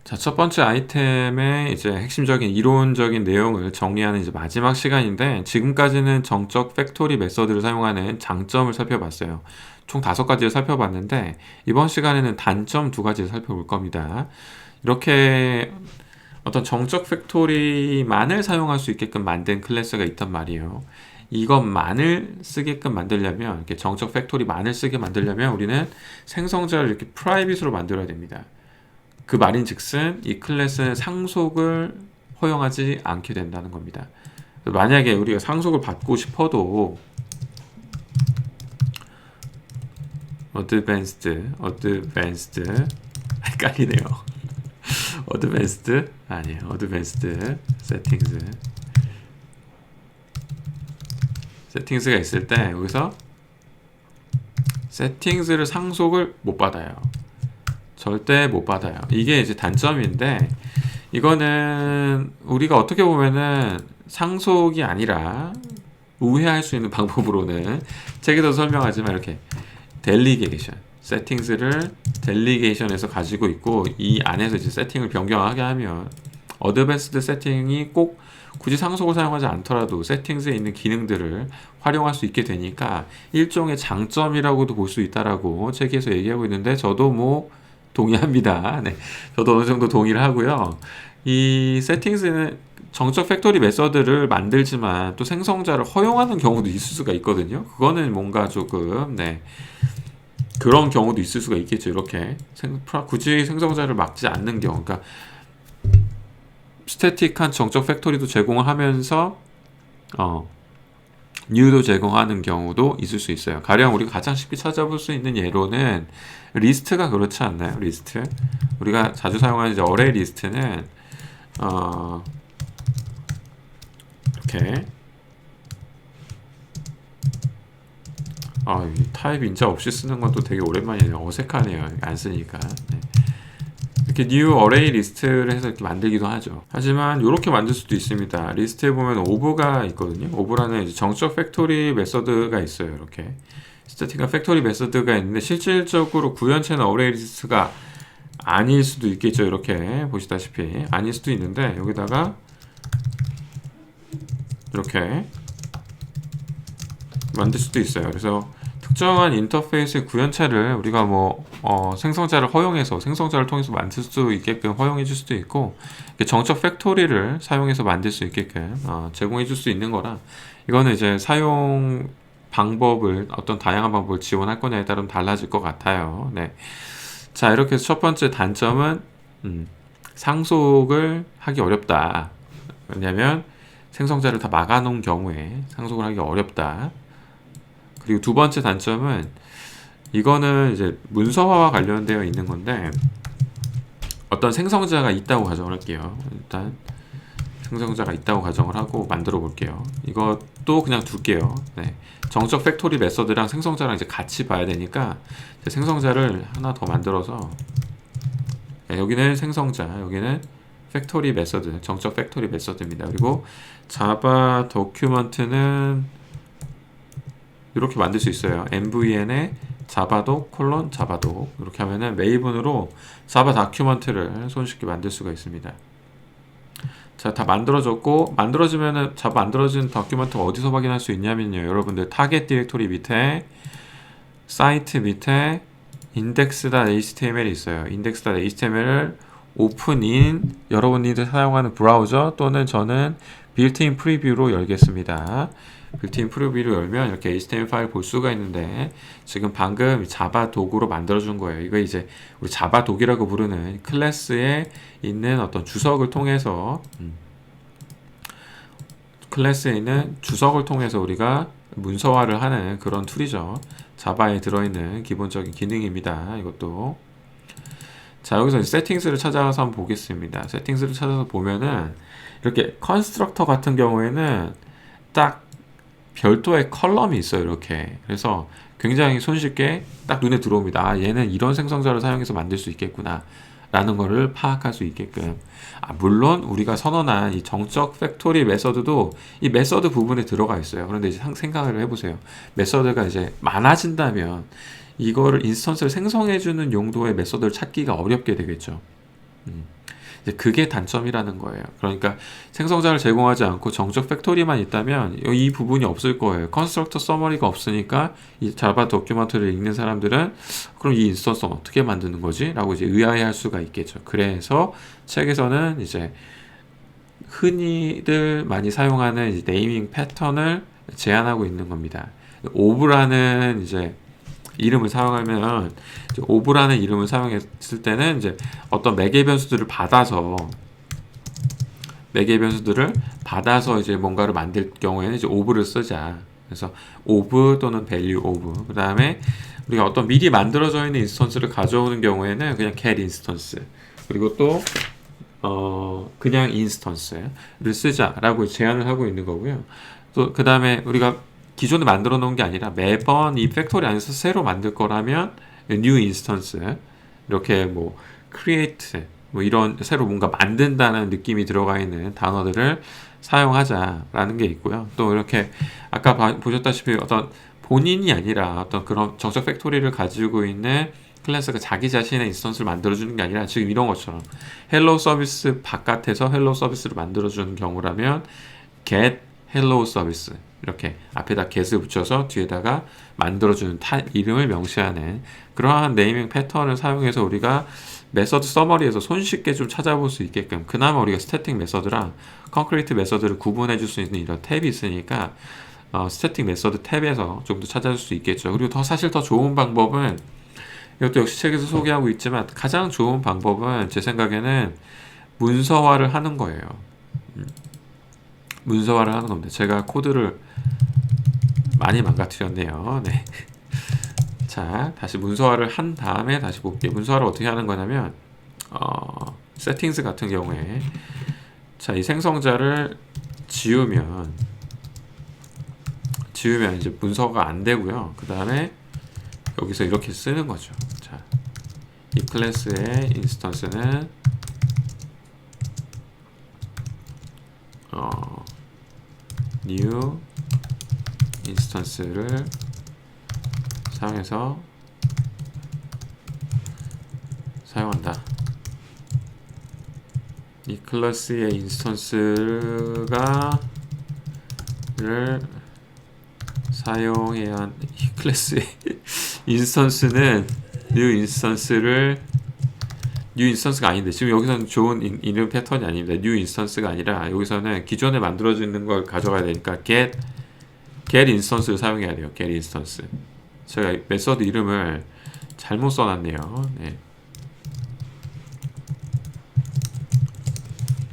자, 첫 번째 아이템의 이제 핵심적인 이론적인 내용을 정리하는 이제 마지막 시간인데, 지금까지는 정적 팩토리 메서드를 사용하는 장점을 살펴봤어요. 총 5가지를 살펴봤는데, 이번 시간에는 단점 2가지를 살펴볼 겁니다. 이렇게 어떤 정적 팩토리만을 사용할 수 있게끔 만든 클래스가 있단 말이에요. 이것만을 쓰게끔 만들려면, 이렇게 정적 팩토리만을 쓰게 만들려면 우리는 생성자를 이렇게 프라이빗으로 만들어야 됩니다. 그 말인즉슨 이 클래스는 상속을 허용하지 않게 된다는 겁니다. 만약에 우리가 상속을 받고 싶어도 advanced 헷갈리네요. advanced 아니에요. advanced settings가 있을 때 여기서 settings를 상속을 못 받아요. 절대 못 받아요. 이게 이제 단점인데, 이거는 우리가 어떻게 보면은 상속이 아니라 우회할 수 있는 방법으로는 책에서 설명하지만 이렇게 델리게이션, 세팅스를 델리게이션에서 가지고 있고, 이 안에서 이제 세팅을 변경하게 하면 어드밴스드 세팅이 꼭 굳이 상속을 사용하지 않더라도 세팅스에 있는 기능들을 활용할 수 있게 되니까 일종의 장점이라고도 볼 수 있다라고 책에서 얘기하고 있는데, 저도 뭐 동의합니다. 네, 저도 어느 정도 동의를 하고요. 이 세팅스는 정적 팩토리 메서드를 만들지만 또 생성자를 허용하는 경우도 있을 수가 있거든요. 그거는 뭔가 조금 그런 경우도 있을 수가 있겠죠. 이렇게 굳이 생성자를 막지 않는 경우, 그러니까 스태틱한 정적 팩토리도 제공을 하면서 뉴도 제공하는 경우도 있을 수 있어요. 가령 우리가 가장 쉽게 찾아볼 수 있는 예로는 리스트가 그렇지 않나요? 리스트. 우리가 자주 사용하는 이제 어레이 리스트는 이렇게 이 타입 인자 없이 쓰는 건 또 되게 오랜만이네요. 어색하네요. 안 쓰니까. 네. 이렇게 new array 리스트를 해서 이렇게 만들기도 하죠. 하지만 이렇게 만들 수도 있습니다. 리스트에 보면 오브가 있거든요. 오브라는 이제 정적 팩토리 메서드가 있어요. 이렇게 스태틱한 팩토리 메서드가 있는데, 실질적으로 구현체는 어레이 리스트가 아닐 수도 있겠죠. 이렇게 보시다시피 아닐 수도 있는데, 여기다가 이렇게 만들 수도 있어요. 그래서 특정한 인터페이스의 구현체를 우리가 생성자를 허용해서 생성자를 통해서 만들 수 있게끔 허용해 줄 수도 있고, 정적 팩토리를 사용해서 만들 수 있게끔 제공해 줄 수 있는 거라, 이거는 이제 사용 방법을 어떤 다양한 방법을 지원할 거냐에 따른 달라질 것 같아요. 네. 자, 이렇게 해서 첫 번째 단점은 상속을 하기 어렵다. 왜냐하면 생성자를 다 막아놓은 경우에 상속을 하기 어렵다. 그리고 두 번째 단점은, 이거는 이제 문서화와 관련되어 있는 건데, 어떤 생성자가 있다고 가정을 할게요. 일단 생성자가 있다고 가정을 하고 만들어 볼게요. 이것도 그냥 둘게요. 네. 정적 팩토리 메서드랑 생성자랑 이제 같이 봐야 되니까 생성자를 하나 더 만들어서, 네, 여기는 생성자, 여기는 팩토리 메서드, 정적 팩토리 메서드입니다. 그리고 자바 도큐먼트는 이렇게 만들 수 있어요. mvn에 자바도 콜론 자바도, 이렇게 하면은 메이븐으로 자바 다큐먼트를 손쉽게 만들 수가 있습니다. 자, 다 만들어졌고, 만들어지면은 만들어진 다큐먼트가 어디서 확인할 수 있냐면요, 여러분들 타겟 디렉토리 밑에 사이트 밑에 index.html이 있어요. index.html을 오픈인 여러분이 사용하는 브라우저 또는 저는 빌트인 프리뷰로 열겠습니다. 빌트인 프리뷰로 열면 이렇게 HTML 파일 볼 수가 있는데, 지금 방금 자바 도구로 만들어준 거예요. 이거 이제 우리 자바 독이라고 부르는 클래스에 있는 어떤 주석을 통해서 클래스에 있는 주석을 통해서 우리가 문서화를 하는 그런 툴이죠. 자바에 들어있는 기본적인 기능입니다. 이것도. 자, 여기서 세팅스를 찾아서 한번 보겠습니다. 세팅스를 찾아서 보면은 이렇게 컨스트럭터 같은 경우에는 딱 별도의 컬럼이 있어요. 이렇게. 그래서 굉장히 손쉽게 딱 눈에 들어옵니다. 얘는 이런 생성자를 사용해서 만들 수 있겠구나 라는 거를 파악할 수 있게끔. 물론 우리가 선언한 이 정적 팩토리 메서드도 이 메서드 부분에 들어가 있어요. 그런데 이제 생각을 해보세요. 메서드가 이제 많아진다면 이거를 인스턴스를 생성해주는 용도의 메서드를 찾기가 어렵게 되겠죠. 이제 그게 단점이라는 거예요. 그러니까 생성자를 제공하지 않고 정적 팩토리만 있다면 이 부분이 없을 거예요. 컨스트럭터 서머리가 없으니까 이 자바 도큐먼트를 읽는 사람들은 그럼 이 인스턴스는 어떻게 만드는 거지? 라고 이제 의아해할 수가 있겠죠. 그래서 책에서는 이제 흔히들 많이 사용하는 이제 네이밍 패턴을 제한하고 있는 겁니다. 오브라는 이제 이름을 사용하면 이제 오브라는 이름을 사용했을 때는 이제 어떤 매개 변수들을 받아서 이제 뭔가를 만들 경우에는 이제 오브를 쓰자. 그래서 오브 또는 value 오브. 그 다음에 우리가 어떤 미리 만들어져 있는 인스턴스를 가져오는 경우에는 그냥 get 인스턴스. 그리고 또 그냥 인스턴스를 쓰자라고 제안을 하고 있는 거고요. 또 그 다음에 우리가 기존에 만들어 놓은 게 아니라 매번 이 팩토리 안에서 새로 만들 거라면 new instance 이렇게 뭐 create 뭐 이런 새로 뭔가 만든다는 느낌이 들어가 있는 단어들을 사용하자라는 게 있고요. 또 이렇게 아까 보셨다시피 어떤 본인이 아니라 어떤 그런 정적 팩토리를 가지고 있는 클래스가 자기 자신의 인스턴스를 만들어주는 게 아니라 지금 이런 것처럼 헬로 서비스 바깥에서 헬로 서비스를 만들어주는 경우라면 get 헬로 서비스 이렇게 앞에다 get을 붙여서 뒤에다가 만들어주는 이름을 명시하는 그러한 네이밍 패턴을 사용해서 우리가 메서드 서머리에서 손쉽게 좀 찾아볼 수 있게끔 그나마 우리가 스태틱 메서드랑 콘크리트 메서드를 구분해 줄 수 있는 이런 탭이 있으니까 스태틱 메서드 탭에서 좀 더 찾아줄 수 있겠죠. 그리고 사실 더 좋은 방법은 이것도 역시 책에서 소개하고 있지만 가장 좋은 방법은 제 생각에는 문서화를 하는 거예요. 문서화를 하는 겁니다. 제가 코드를 많이 망가뜨렸네요. 네. 자, 다시 문서화를 한 다음에 다시 볼게요. 문서화를 어떻게 하는 거냐면 세팅스 같은 경우에 자, 이 생성자를 지우면 이제 문서가 안 되고요. 그 다음에 여기서 이렇게 쓰는 거죠. 자, 이 클래스의 인스턴스는 new 인스턴스를 사용해서 사용한다. 이 클래스의 인스턴스가 를 사용해야 한 이 클래스의 인스턴스는 new 인스턴스가 아닌데 지금 여기서는 좋은 이름 패턴이 아닙니다. new 인스턴스가 아니라 여기서는 기존에 만들어져 있는 걸 가져가야 되니까 get 인스턴스를 사용해야 돼요. get 인스턴스. 제가 메서드 이름을 잘못 써놨네요. 네.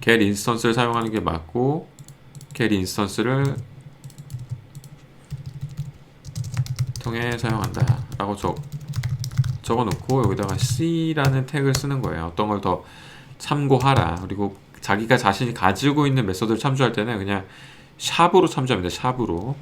get 인스턴스를 사용하는 게 맞고 get 인스턴스를 통해 사용한다 라고 적어놓고 여기다가 C라는 태그를 쓰는 거예요. 어떤 걸 더 참고하라. 그리고 자기가 자신이 가지고 있는 메서드를 참조할 때는 그냥 샵으로 참조합니다. 샵으로.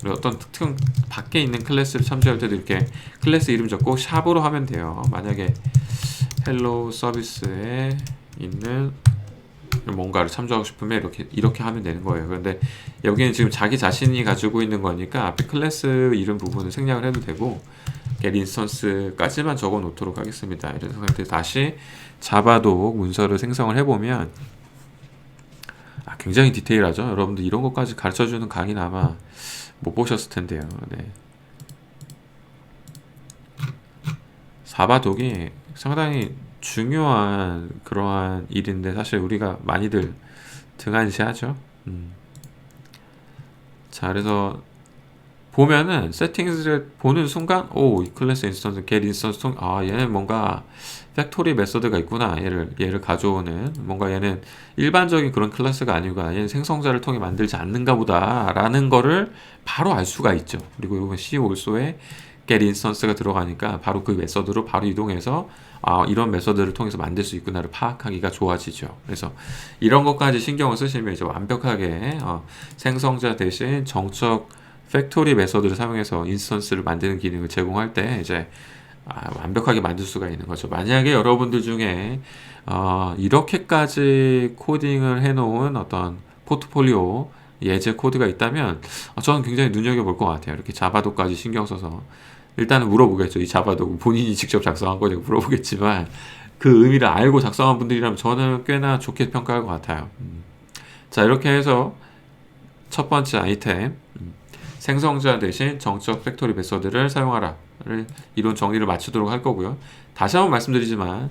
그리고 어떤 특정 밖에 있는 클래스를 참조할 때도 이렇게 클래스 이름 적고 샵으로 하면 돼요. 만약에 헬로 서비스에 있는 뭔가를 참조하고 싶으면 이렇게 하면 되는 거예요. 그런데 여기는 지금 자기 자신이 가지고 있는 거니까 앞에 클래스 이름 부분을 생략을 해도 되고 get instance까지만 적어 놓도록 하겠습니다. 이런 상태 다시 자바도 문서를 생성을 해보면 굉장히 디테일하죠. 여러분들 이런 것까지 가르쳐주는 강의는 아마 못 보셨을 텐데요. 네. 자바독이 상당히 중요한 그러한 일인데 사실 우리가 많이들 등한시하죠. 자, 그래서 보면은 세팅스를 보는 순간 이 클래스 인스턴스 get 인스턴스 얘는 뭔가 팩토리 메서드가 있구나. 얘를 가져오는 뭔가 얘는 일반적인 그런 클래스가 아니고 얘는 생성자를 통해 만들지 않는가 보다 라는 거를 바로 알 수가 있죠. 그리고 이건 C also에 get instance가 들어가니까 바로 그 메서드로 바로 이동해서 이런 메서드를 통해서 만들 수 있구나를 파악하기가 좋아지죠. 그래서 이런 것까지 신경을 쓰시면 이제 완벽하게 생성자 대신 정적 팩토리 메서드를 사용해서 인스턴스를 만드는 기능을 제공할 때 이제 완벽하게 만들 수가 있는 거죠. 만약에 여러분들 중에 이렇게까지 코딩을 해놓은 어떤 포트폴리오 예제 코드가 있다면 저는 굉장히 눈여겨볼 것 같아요. 이렇게 자바도까지 신경 써서 일단은 물어보겠죠. 이 자바 도구 본인이 직접 작성한 거냐고 물어보겠지만 그 의미를 알고 작성한 분들이라면 저는 꽤나 좋게 평가할 것 같아요. 자, 이렇게 해서 첫 번째 아이템, 생성자 대신 정적 팩토리 메서드를 사용하라를 이론 정리를 마치도록 할 거고요. 다시 한번 말씀드리지만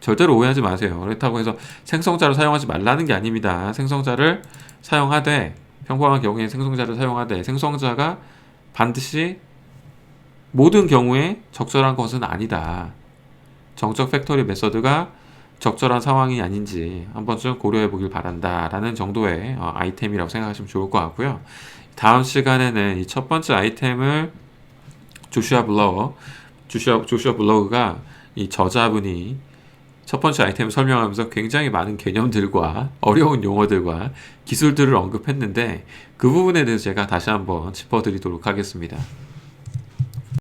절대로 오해하지 마세요. 그렇다고 해서 생성자를 사용하지 말라는 게 아닙니다. 생성자를 사용하되, 평범한 경우에 생성자를 사용하되 생성자가 반드시 모든 경우에 적절한 것은 아니다. 정적 팩토리 메서드가 적절한 상황이 아닌지 한 번쯤 고려해 보길 바란다 라는 정도의 아이템이라고 생각하시면 좋을 것 같고요. 다음 시간에는 이 첫 번째 아이템을 조슈아 블러그가 이 저자분이 첫 번째 아이템을 설명하면서 굉장히 많은 개념들과 어려운 용어들과 기술들을 언급했는데 그 부분에 대해서 제가 다시 한번 짚어드리도록 하겠습니다.